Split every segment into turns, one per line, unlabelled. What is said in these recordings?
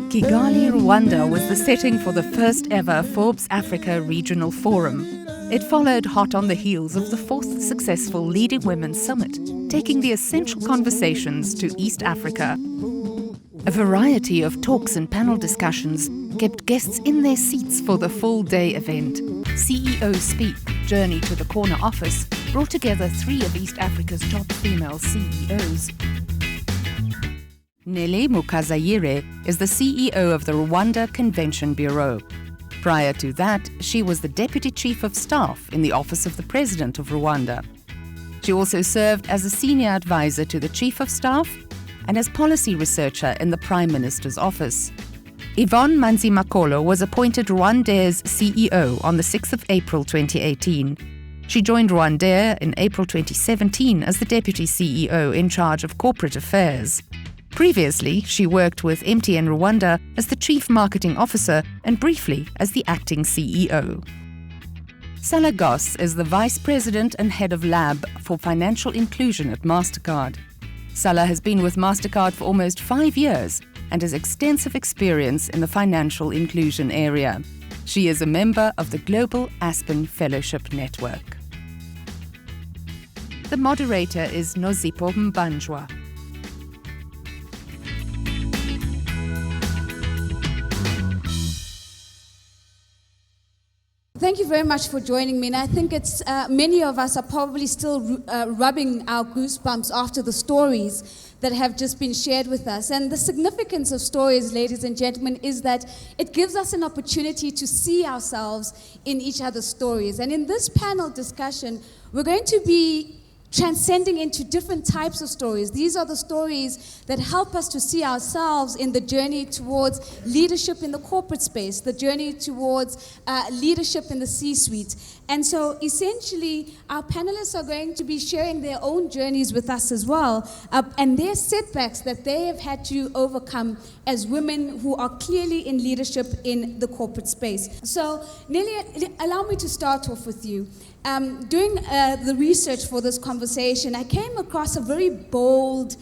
Kigali, Rwanda was the setting for the first ever Forbes Africa Regional Forum. It followed hot on the heels of the fourth successful Leading Women Summit, taking the essential conversations to East Africa. A variety of talks and panel discussions kept guests in their seats for the full-day event. CEO Speak, Journey to the Corner Office, brought together 3 of East Africa's top female CEOs. Nele Mukazayire is the CEO of the Rwanda Convention Bureau. Prior to that, she was the Deputy Chief of Staff in the Office of the President of Rwanda. She also served as a Senior Advisor to the Chief of Staff and as Policy Researcher in the Prime Minister's Office. Yvonne Manzimakolo was appointed Rwandair's CEO on the 6th of April 2018. She joined Rwandair in April 2017 as the Deputy CEO in charge of corporate affairs. Previously, she worked with MTN Rwanda as the Chief Marketing Officer and briefly as the acting CEO. Salah Goss is the Vice President and Head of Lab for Financial Inclusion at MasterCard. Salah has been with MasterCard for almost 5 years and has extensive experience in the financial inclusion area. She is a member of the Global Aspen Fellowship Network. The moderator is Nozipho Mbanjwa.
Thank you very much for joining me, and I think it's many of us are probably still rubbing our goosebumps after the stories that have just been shared with us. And the significance of stories, ladies and gentlemen, is that it gives us an opportunity to see ourselves in each other's stories. And in this panel discussion, we're going to be transcending into different types of stories. These are the stories that help us to see ourselves in the journey towards leadership in the corporate space, the journey towards leadership in the C-suite. And so essentially, our panelists are going to be sharing their own journeys with us as well, and their setbacks that they have had to overcome as women who are clearly in leadership in the corporate space. So Nelly, allow me to start off with you. Doing the research for this conversation, I came across a very bold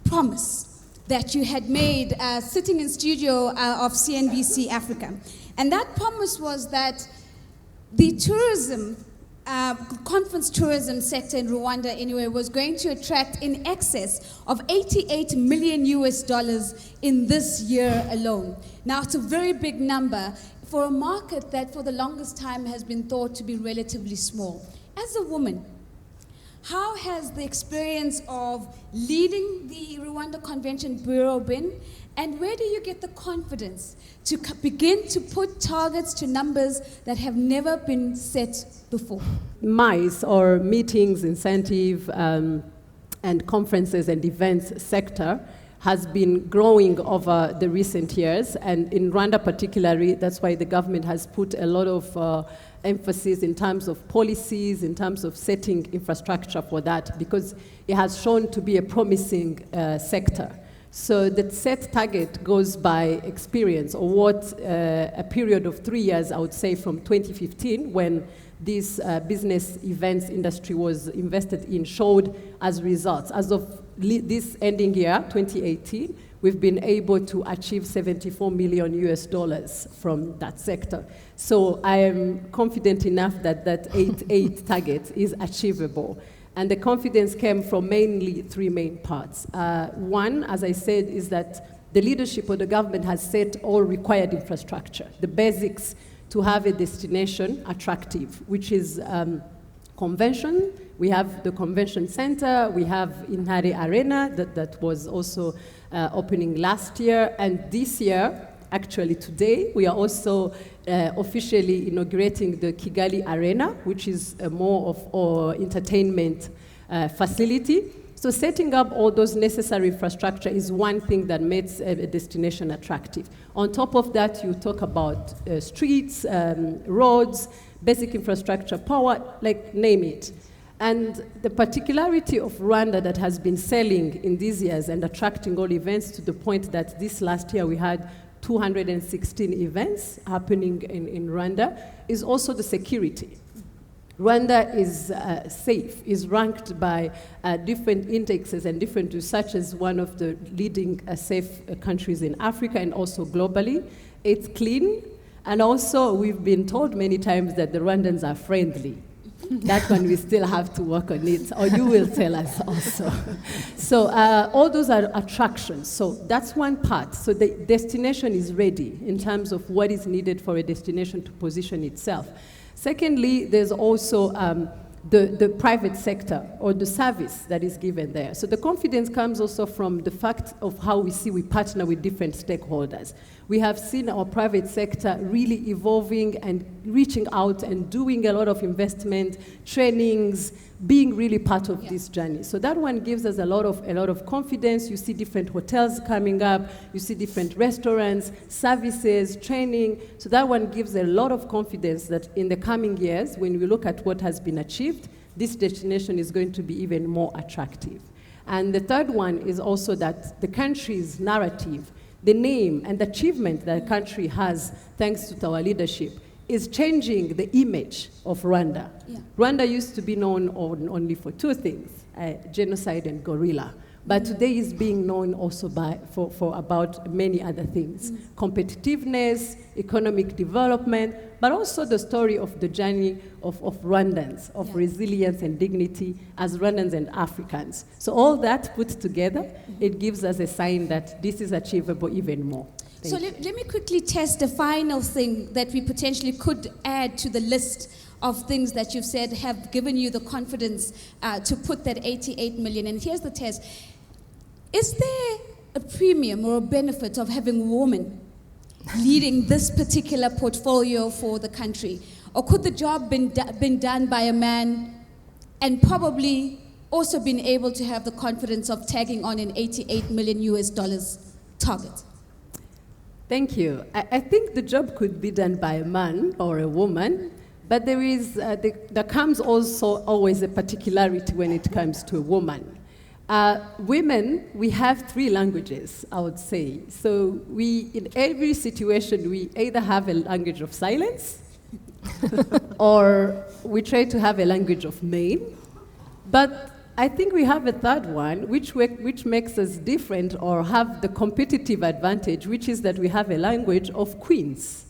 promise that you had made sitting in studio of CNBC Africa. And that promise was that the tourism, conference tourism sector in Rwanda anyway, was going to attract in excess of $88 million in this year alone. Now, it's a very big number for a market that for the longest time has been thought to be relatively small. As a woman, how has the experience of leading the Rwanda Convention Bureau been? And where do you get the confidence to begin to put targets to numbers that have never been set before?
MICE, or Meetings, Incentive, and Conferences and Events sector, has been growing over the recent years, and in Rwanda particularly, that's why the government has put a lot of emphasis in terms of policies, in terms of setting infrastructure for that, because it has shown to be a promising sector. So the set target goes by experience, or what a period of 3 years, I would say, from 2015, when this business events industry was invested in, showed as results. As of this ending year, 2018, we've been able to achieve $74 million from that sector. So I am confident enough that that 8 target is achievable. And the confidence came from mainly 3 main parts. One, as I said, is that the leadership of the government has set all required infrastructure, the basics to have a destination attractive, which is convention. We have the convention center, we have Intare Arena that was also opening last year, and this year, actually today, we are also officially inaugurating the Kigali Arena, which is more of our entertainment facility. So setting up all those necessary infrastructure is one thing that makes a destination attractive. On top of that, you talk about streets, roads, basic infrastructure, power, like name it. And the particularity of Rwanda that has been selling in these years and attracting all events to the point that this last year we had 216 events happening in Rwanda is also the security. Rwanda is safe, is ranked by different indexes and different research as one of the leading safe countries in Africa and also globally. It's clean, and also we've been told many times that the Rwandans are friendly. That one we still have to work on it, or you will tell us also. So all those are attractions. So that's one part. So the destination is ready in terms of what is needed for a destination to position itself. Secondly, there's also the private sector or the service that is given there. So the confidence comes also from the fact of how we partner with different stakeholders. We have seen our private sector really evolving and reaching out and doing a lot of investment, trainings, being really part of this journey. So that one gives us a lot of confidence. You see different hotels coming up, you see different restaurants, services, training. So that one gives a lot of confidence that in the coming years, when we look at what has been achieved, this destination is going to be even more attractive. And the third one is also that the country's narrative, the name and the achievement that the country has, thanks to our leadership, is changing the image of Rwanda. Yeah. Rwanda used to be known only for two things, genocide and guerrilla. But today is being known also for about many other things. Competitiveness, economic development, but also the story of the journey of Rwandans, of resilience and dignity as Rwandans and Africans. So all that put together, it gives us a sign that this is achievable even more.
So let me quickly test a final thing that we potentially could add to the list of things that you've said have given you the confidence to put that 88 million. And here's the test. Is there a premium or a benefit of having women leading this particular portfolio for the country? Or could the job been done by a man and probably also been able to have the confidence of tagging on an $88 million target?
Thank you. I think the job could be done by a man or a woman, but there comes also always a particularity when it comes to a woman. Women, we have three languages, I would say. So in every situation, we either have a language of silence, or we try to have a language of men. But I think we have a third one, which makes us different or have the competitive advantage, which is that we have a language of queens.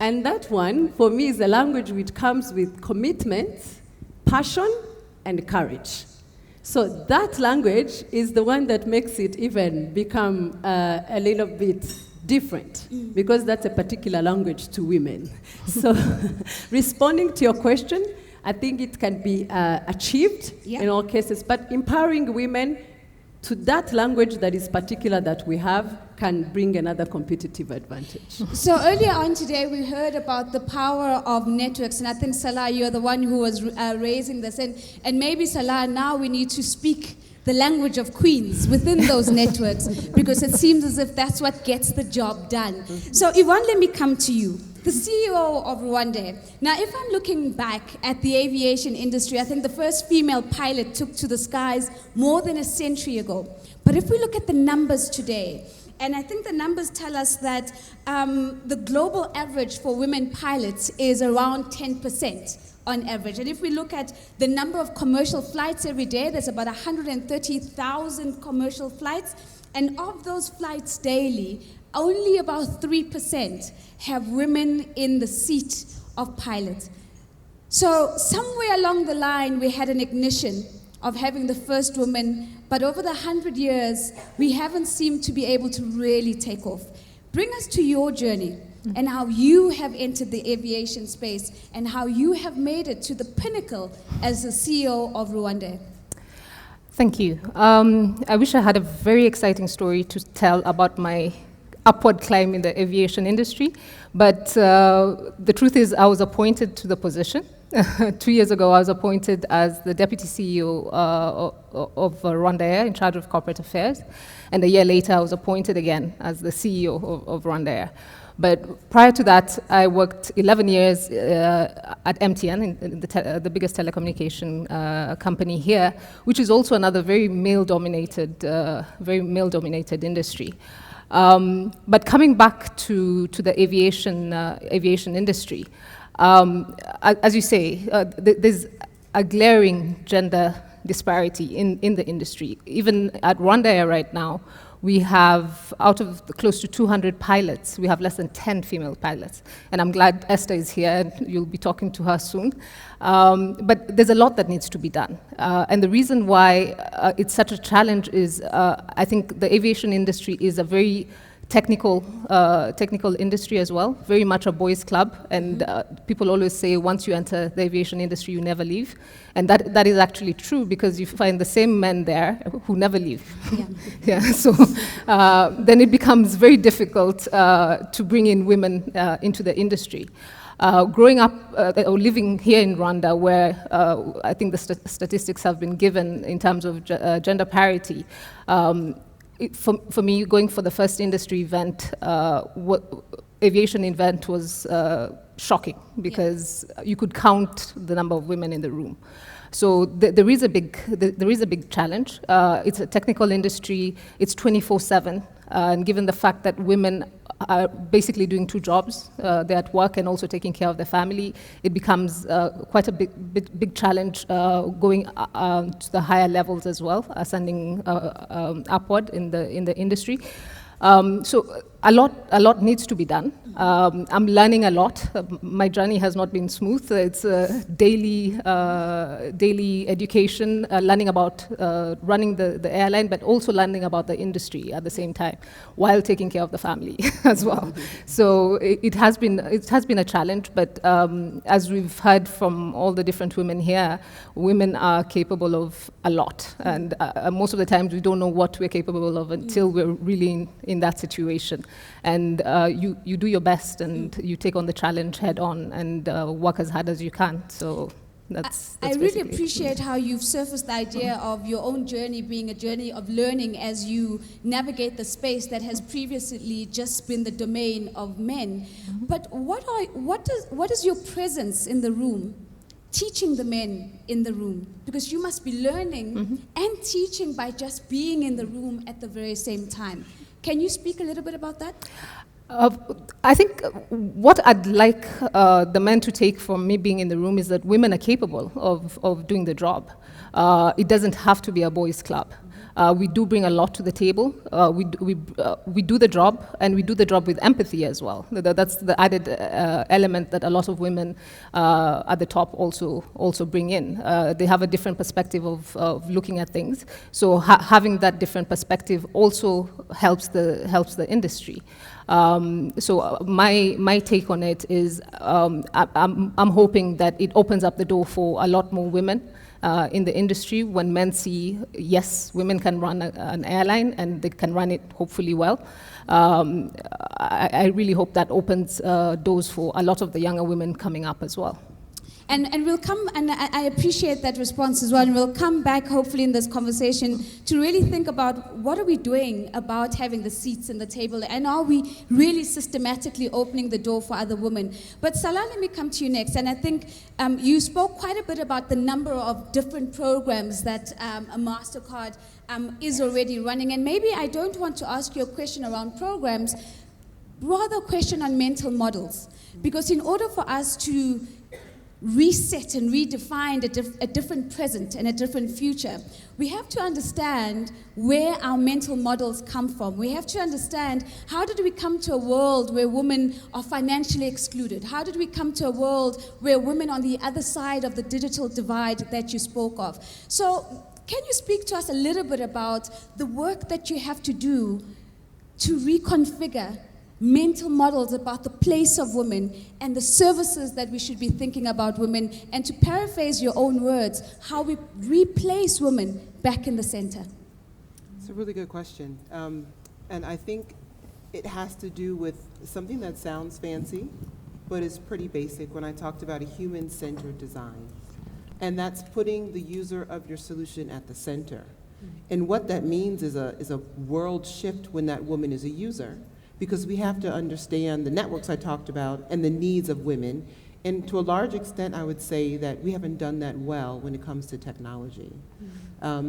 And that one, for me, is a language which comes with commitment, passion, and courage. So that language is the one that makes it even become a little bit different, because that's a particular language to women. So responding to your question, I think it can be achieved in all cases, but empowering women to that language that is particular that we have can bring another competitive advantage.
So earlier on today, we heard about the power of networks, and I think, Salah, you're the one who was raising this. And maybe, Salah, now we need to speak the language of queens within those networks, because it seems as if that's what gets the job done. So Yvonne, let me come to you, the CEO of Rwanda. Now, if I'm looking back at the aviation industry, I think the first female pilot took to the skies more than a century ago. But if we look at the numbers today, and I think the numbers tell us that the global average for women pilots is around 10% on average. And if we look at the number of commercial flights every day, there's about 130,000 commercial flights. And of those flights daily, only about 3% have women in the seat of pilot. So somewhere along the line, we had an ignition of having the first woman, but over the 100 years, we haven't seemed to be able to really take off. Bring us to your journey and how you have entered the aviation space and how you have made it to the pinnacle as the CEO of Rwanda.
Thank you. I wish I had a very exciting story to tell about my upward climb in the aviation industry, but the truth is I was appointed to the position. 2 years ago, I was appointed as the Deputy CEO of Rwanda Air, in charge of corporate affairs, and a year later, I was appointed again as the CEO of Rwanda Air. But prior to that, I worked 11 years at MTN, in the biggest telecommunication company here, which is also another very male-dominated industry. But coming back to the aviation industry, As you say, there's a glaring gender disparity in the industry. Even at Rwanda Air right now, we have, out of close to 200 pilots, we have less than 10 female pilots. And I'm glad Esther is here, and you'll be talking to her soon. But there's a lot that needs to be done. And the reason why it's such a challenge is I think the aviation industry is a very technical industry as well, very much a boys' club, and people always say once you enter the aviation industry, you never leave, and that is actually true because you find the same men there who never leave. Yeah. So then it becomes very difficult to bring in women into the industry. Growing up or living here in Rwanda, where I think the statistics have been given in terms of gender parity, for me, going for the first industry event, aviation event was shocking because you could count the number of women in the room. So there is a big challenge. It's a technical industry. It's 24/7, and given the fact that women are basically doing two jobs, they're at work and also taking care of their family, it becomes quite a big challenge going to the higher levels as well, ascending upward in the industry. So a lot needs to be done. I'm learning a lot. My journey has not been smooth. It's daily education, learning about running the airline, but also learning about the industry at the same time, while taking care of the family as well. So it has been a challenge. But as we've heard from all the different women here, women are capable of a lot, and most of the times we don't know what we're capable of until we're really in that situation. And you do your best, and you take on the challenge head on, and work as hard as you can. So that's
I really appreciate how you've surfaced the idea of your own journey being a journey of learning as you navigate the space that has previously just been the domain of men. But what is your presence in the room teaching the men in the room? Because you must be learning and teaching by just being in the room at the very same time. Can you speak a little bit about that?
I think what I'd like the men to take from me being in the room is that women are capable of doing the job. It doesn't have to be a boys' club. We do bring a lot to the table. We do the job, and we do the job with empathy as well. That's the added element that a lot of women at the top also bring in. They have a different perspective of looking at things. So having that different perspective also helps the industry. So my take on it is I'm hoping that it opens up the door for a lot more women in the industry when men see, yes, women can run an airline and they can run it hopefully well. I really hope that opens doors for a lot of the younger women coming up as well.
And we'll come, and I appreciate that response as well, and we'll come back hopefully in this conversation to really think about what are we doing about having the seats in the table, and are we really systematically opening the door for other women. But Salah, let me come to you next, and I think you spoke quite a bit about the number of different programs that a MasterCard is already running, and maybe I don't want to ask you a question around programs, rather a question on mental models, because in order for us to reset and redefine a different present and a different future, we have to understand where our mental models come from. We have to understand, how did we come to a world where women are financially excluded? How did we come to a world where women on the other side of the digital divide that you spoke of? So can you speak to us a little bit about the work that you have to do to reconfigure mental models about the place of women and the services that we should be thinking about women, and to paraphrase your own words, how we replace women back in the center?
It's a really good question. And I think it has to do with something that sounds fancy, but is pretty basic when I talked about a human-centered design. And that's putting the user of your solution at the center. And what that means is a world shift when that woman is a user, because we have to understand the networks I talked about and the needs of women, And to a large extent, I would say that we haven't done that well when it comes to technology.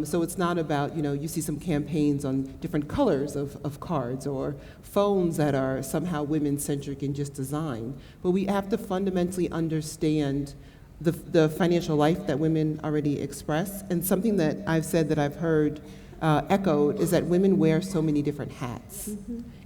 So it's not about, you see some campaigns on different colors of cards or phones that are somehow women-centric in just design. But we have to fundamentally understand the financial life that women already express. And something that I've said that I've heard echoed is that women wear so many different hats.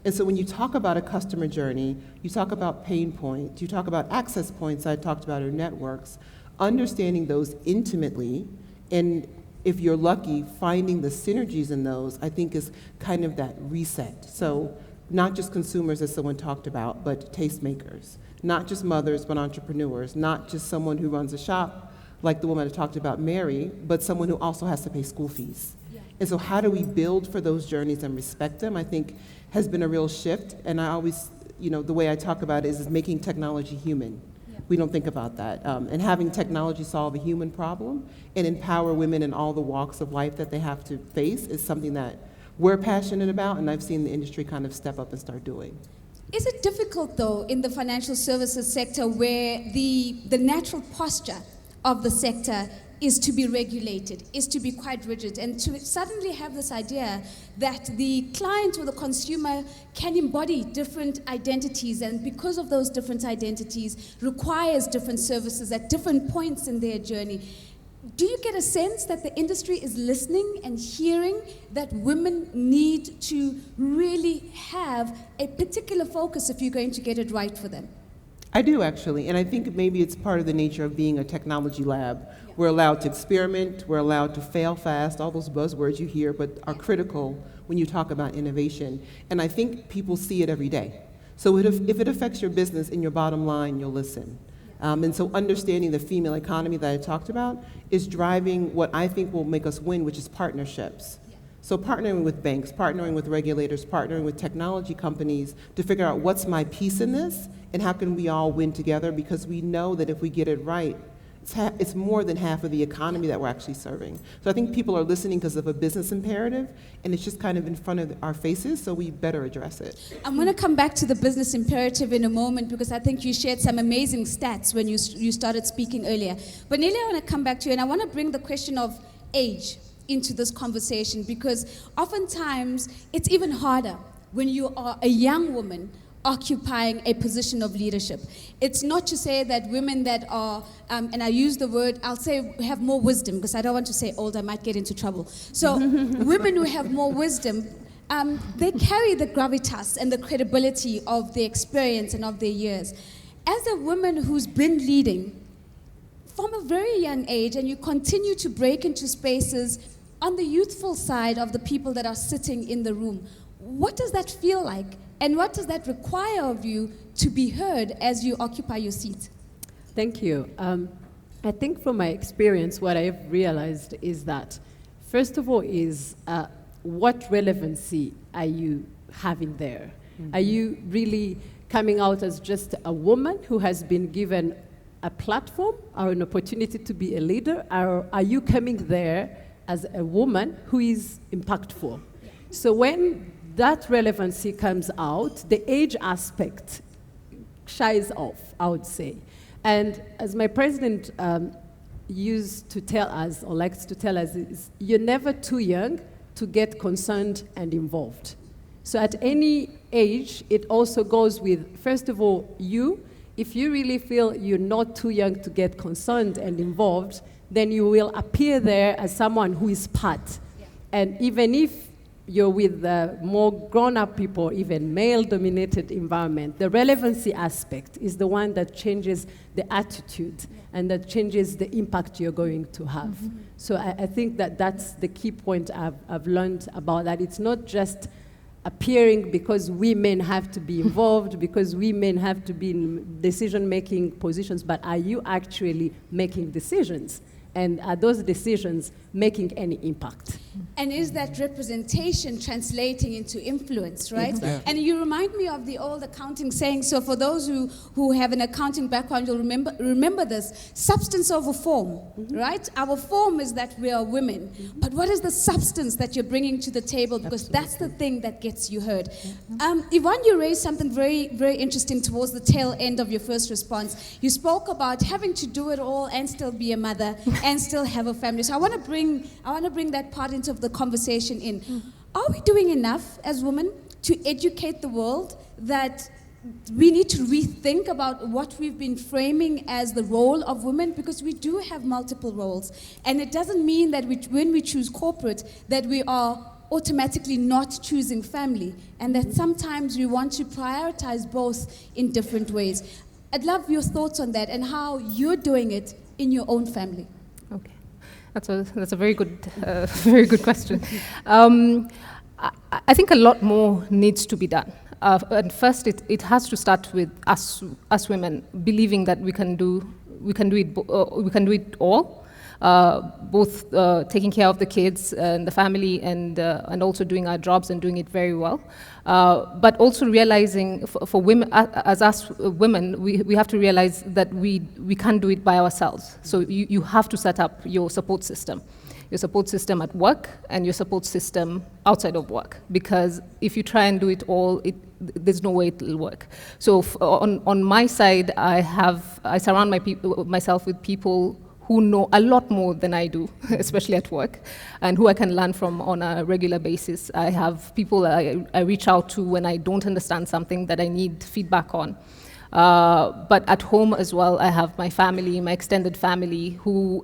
And so when you talk about a customer journey, you talk about pain points, you talk about access points I talked about, or networks, understanding those intimately, and if you're lucky, finding the synergies in those, I think is kind of that reset. So not just consumers, as someone talked about, but tastemakers. Not just mothers, but entrepreneurs. Not just someone who runs a shop, like the woman I talked about, Mary, but someone who also has to pay school fees. And so how do we build for those journeys and respect them, I think has been a real shift. And I always, the way I talk about it is making technology human. We don't think about that. And having technology solve a human problem and empower women in all the walks of life that they have to face is something that we're passionate about, and I've seen the industry kind of step up and start doing.
Is it difficult, though, in the financial services sector where the natural posture of the sector is to be regulated, is to be quite rigid, and to suddenly have this idea that the client or the consumer can embody different identities, and because of those different identities requires different services at different points in their journey? Do you get a sense that the industry is listening and hearing that women need to really have a particular focus if you're going to get it right for them?
I do, actually, and I think maybe it's part of the nature of being a technology lab. We're allowed to experiment, we're allowed to fail fast, all those buzzwords you hear, but are critical when you talk about innovation. And I think people see it every day. So if it affects your business and your bottom line, you'll listen. And so understanding the female economy that I talked about is driving what I think will make us win, which is partnerships. So partnering with banks, partnering with regulators, partnering with technology companies to figure out what's my piece in this and how can we all win together, because we know that if we get it right, it's more than half of the economy that we're actually serving. So I think people are listening because of a business imperative, and it's just kind of in front of our faces, so we better address it.
I'm going to come back to the business imperative in a moment, because I think you shared some amazing stats when you started speaking earlier. But Nelly, I want to come back to you, and I want to bring the question of age into this conversation, because oftentimes it's even harder when you are a young woman occupying a position of leadership. It's not to say that women that are, and I use the word, I'll say have more wisdom, because I don't want to say old, I might get into trouble. So women who have more wisdom, they carry the gravitas and the credibility of their experience and of their years. As a woman who's been leading from a very young age, and you continue to break into spaces on the youthful side of the people that are sitting in the room, what does that feel like? And what does that require of you to be heard as you occupy your seat?
Thank you. I think from my experience, what I've realized is that, first of all, is what relevancy are you having there? Mm-hmm. Are you really coming out as just a woman who has been given a platform or an opportunity to be a leader? Or are you coming there as a woman who is impactful? So when that relevancy comes out, the age aspect shies off, I would say. And as my president used to tell us, or likes to tell us, is you're never too young to get concerned and involved. So at any age, it also goes with, first of all, you. If you really feel you're not too young to get concerned and involved, then you will appear there as someone who is part. Yeah. And even if you're with more grown-up people, even male-dominated environment, the relevancy aspect is the one that changes the attitude and that changes the impact you're going to have. Mm-hmm. So I think that that's the key point I've learned about that. It's not just appearing because women have to be involved, because women have to be in decision-making positions, but are you actually making decisions? And are those decisions making any impact.
And is that representation translating into influence, right?
Exactly.
And you remind me of the old accounting saying, so for those who have an accounting background, you'll remember this, substance over form, right? Our form is that we are women, but what is the substance that you're bringing to the table? Because that's the thing that gets you heard. Yvonne, you raised something very, very interesting towards the tail end of your first response. You spoke about having to do it all and still be a mother and still have a family. So I want to bring that part into the conversation in. Are we doing enough as women to educate the world that we need to rethink about what we've been framing as the role of women? Because we do have multiple roles. And it doesn't mean that when we choose corporate, that we are automatically not choosing family. And that sometimes we want to prioritize both in different ways. I'd love your thoughts on that and how you're doing it in your own family.
Okay. That's a very good question. I think a lot more needs to be done. And first, it has to start with us women believing that we can do it all, both taking care of the kids and the family, and also doing our jobs and doing it very well. But also realizing for women, as us women, we have to realize that we can't do it by ourselves. So you have to set up your support system at work and your support system outside of work. Because if you try and do it all, there's no way it will work. So on my side, I surround myself with people who know a lot more than I do, especially at work, and who I can learn from on a regular basis. I have people I reach out to when I don't understand something that I need feedback on. But at home as well, I have my family, my extended family, who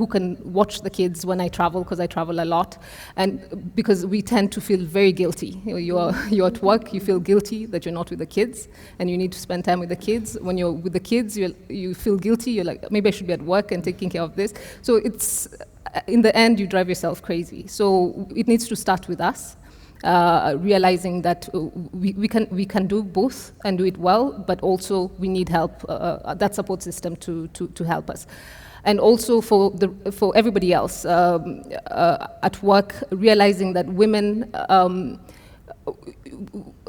can watch the kids when I travel, because I travel a lot, and because we tend to feel very guilty. You're at work, you feel guilty that you're not with the kids, and you need to spend time with the kids. When you're with the kids, you feel guilty. You're like, maybe I should be at work and taking care of this. So it's, in the end, you drive yourself crazy. So it needs to start with us. Realizing that we can do both and do it well, but also we need help, that support system to help us. And also for everybody else at work, realizing that women,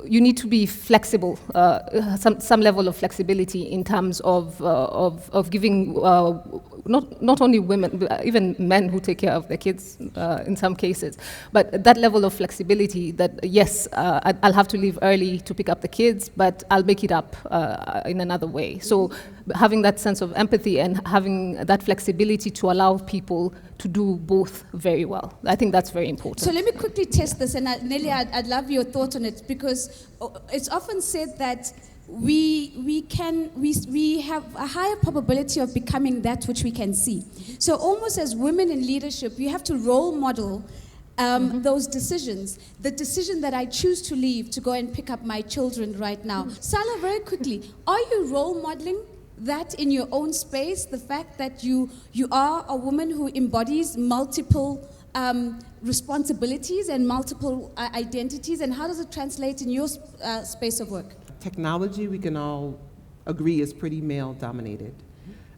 you need to be flexible, some level of flexibility in terms of giving not only women, but even men who take care of their kids in some cases, but that level of flexibility that, yes, I'll have to leave early to pick up the kids, but I'll make it up in another way. So having that sense of empathy and having that flexibility to allow people to do both very well. I think that's very important.
So let me quickly test this, and Nelly, I'd love your thoughts on it, because it's often said that we have a higher probability of becoming that which we can see. So almost as women in leadership, you have to role model those decisions. The decision that I choose to leave to go and pick up my children right now. Salah, very quickly, are you role modeling that in your own space, the fact that you are a woman who embodies multiple responsibilities and multiple identities, and how does it translate in your space of work?
Technology, we can all agree, is pretty male-dominated.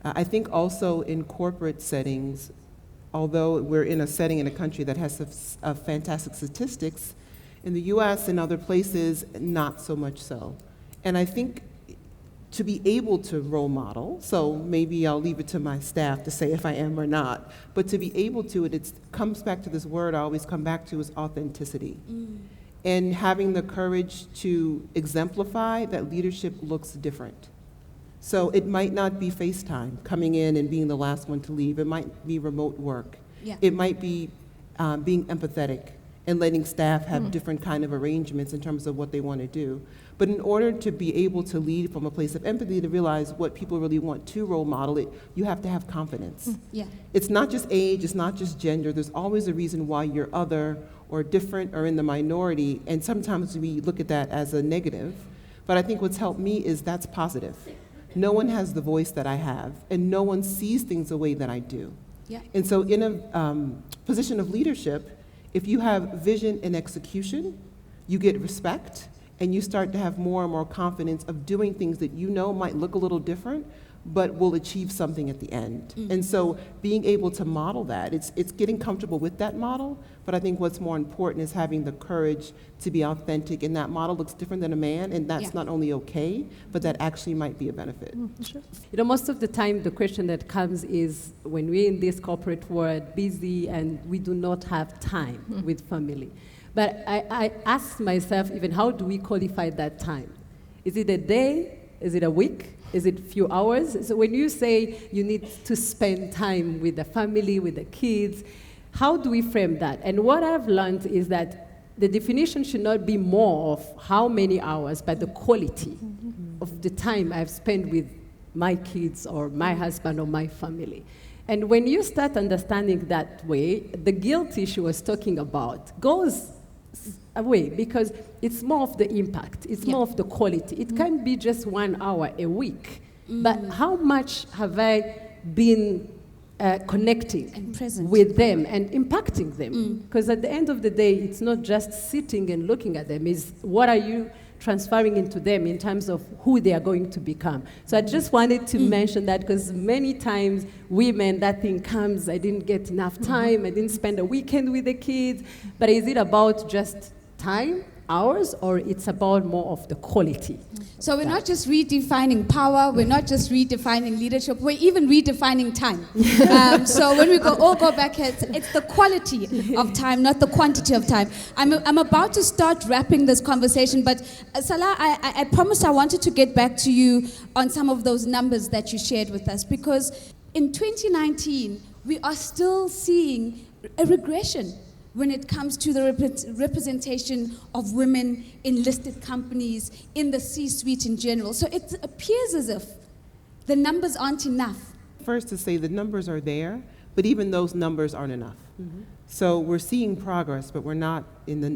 I think also in corporate settings, although we're in a setting in a country that has fantastic statistics, in the US and other places, not so much so. And I think to be able to role model, so maybe I'll leave it to my staff to say if I am or not, but to be able to, it comes back to this word I always come back to, is authenticity. And having the courage to exemplify that leadership looks different. So it might not be FaceTime, coming in and being the last one to leave. It might be remote work. Yeah. It might be being empathetic and letting staff have different kind of arrangements in terms of what they want to do. But in order to be able to lead from a place of empathy, to realize what people really want to role model it, you have to have confidence.
Yeah.
It's not just age, it's not just gender. There's always a reason why you're other or different or in the minority, and sometimes we look at that as a negative. But I think what's helped me is that's positive. No one has the voice that I have, and no one sees things the way that I do.
Yeah.
And so in a position of leadership, if you have vision and execution, you get respect, and you start to have more and more confidence of doing things that you know might look a little different, but will achieve something at the end. And so being able to model that, it's getting comfortable with that model, but I think what's more important is having the courage to be authentic, and that model looks different than a man, and that's not only okay, but that actually might be a benefit.
Sure. You know, most of the time the question that comes is when we're in this corporate world, busy, and we do not have time with family. But I ask myself, even how do we qualify that time? Is it a day? Is it a week? Is it a few hours? So when you say you need to spend time with the family, with the kids, how do we frame that? And what I've learned is that the definition should not be more of how many hours, but the quality of the time I've spent with my kids or my husband or my family. And when you start understanding that way, the guilt issue I was talking about goes away, because it's more of the impact, it's more of the quality. It can't be just 1 hour a week, but how much have I been connecting
And present.
with them and impacting them? Because at the end of the day, it's not just sitting and looking at them, it's what are you transferring into them in terms of who they are going to become. So I just wanted to mention that, because many times women, that thing comes, I didn't get enough time, I didn't spend a weekend with the kids. But is it about just time, hours, or it's about more of the quality?
So we're not just redefining power, we're not just redefining leadership, we're even redefining time. So when we all go back here, it's the quality of time, not the quantity of time. I'm about to start wrapping this conversation, but Salah, I promised I wanted to get back to you on some of those numbers that you shared with us, because in 2019, we are still seeing a regression when it comes to the representation of women in listed companies, in the C-suite in general. So it appears as if the numbers aren't enough.
First, to say the numbers are there, but even those numbers aren't enough. So we're seeing progress, but we're not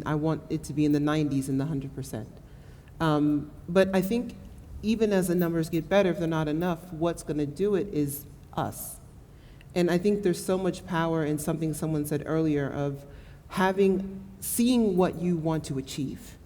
I want it to be in the 90s and the 100%. But I think even as the numbers get better, if they're not enough, what's going to do it is us. And I think there's so much power in something someone said earlier of seeing what you want to achieve,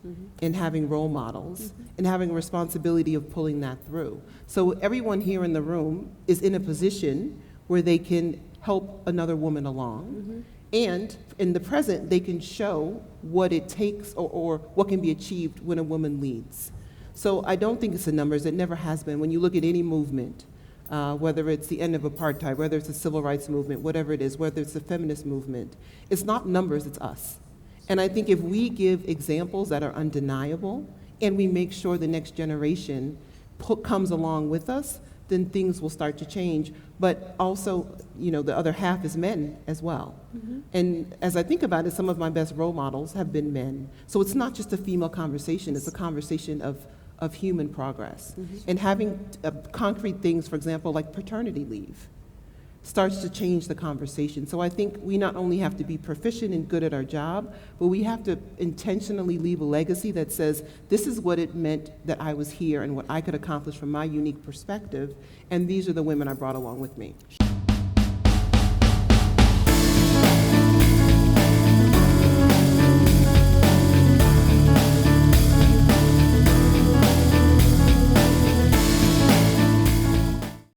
and having role models, and having a responsibility of pulling that through. So everyone here in the room is in a position where they can help another woman along, and in the present, they can show what it takes or what can be achieved when a woman leads. So I don't think it's the numbers. It never has been. When you look at any movement, whether it's the end of apartheid, whether it's the civil rights movement, whatever it is, whether it's the feminist movement, it's not numbers, it's us. And I think if we give examples that are undeniable, and we make sure the next generation comes along with us, then things will start to change. But also, you know, the other half is men as well. And as I think about it, some of my best role models have been men. So it's not just a female conversation, it's a conversation of human progress. And having concrete things, for example, like paternity leave, starts to change the conversation. So I think we not only have to be proficient and good at our job, but we have to intentionally leave a legacy that says, this is what it meant that I was here and what I could accomplish from my unique perspective, and these are the women I brought along with me.